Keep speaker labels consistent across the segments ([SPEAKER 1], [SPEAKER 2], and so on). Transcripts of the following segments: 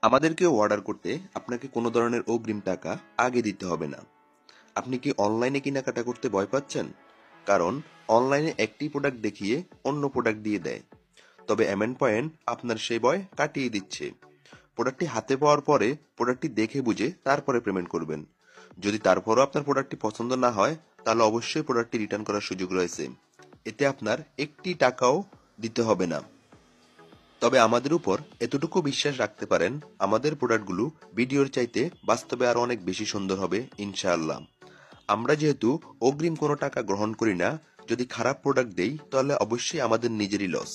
[SPEAKER 1] আমাদেরকে অর্ডার করতে আপনাকে কোনো ধরনের অগ্রিম টাকা আগে দিতে হবে না। আপনি কি অনলাইনে কেনাকাটা করতে ভয় পাচ্ছেন? কারণ অনলাইনে একটি প্রোডাক্ট দেখিয়ে অন্য প্রোডাক্ট দিয়ে দেয়। তবে এমএন পয়েন্ট আপনার সেই ভয় কাটিয়ে দিচ্ছে। প্রোডাক্টটি হাতে পাওয়ার পরে প্রোডাক্টটি দেখে বুঝে তারপরে পেমেন্ট করবেন। যদি তারপরও আপনার প্রোডাক্টটি পছন্দ না হয়, তাহলে অবশ্যই প্রোডাক্টটি রিটার্ন করার সুযোগ রয়েছে। এতে আপনার একটি টাকাও দিতে হবে না। তবে আমাদের উপর এতটুকু বিশ্বাস রাখতে পারেন, আমাদের প্রোডাক্টগুলো ভিডিওর চাইতে বাস্তবে আরো অনেক বেশি সুন্দর হবে ইনশাআল্লাহ। আমরা যেহেতু অগ্রিম কোনো টাকা গ্রহণ করি না, যদি খারাপ প্রোডাক্ট দেই তাহলে অবশ্যই আমাদের নিজেরই লস।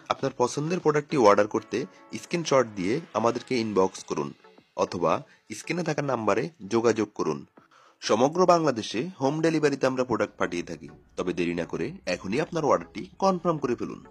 [SPEAKER 1] আপনার পছন্দের প্রোডাক্টটি অর্ডার করতে স্ক্রিনশট দিয়ে আমাদেরকে ইনবক্স করুন অথবা স্ক্রিনে থাকা নাম্বারে যোগাযোগ করুন। সমগ্র বাংলাদেশে হোম ডেলিভারিতে আমরা প্রোডাক্ট পাঠিয়ে থাকি। তবে দেরি না করে এখনই আপনার অর্ডারটি কনফার্ম করে ফেলুন।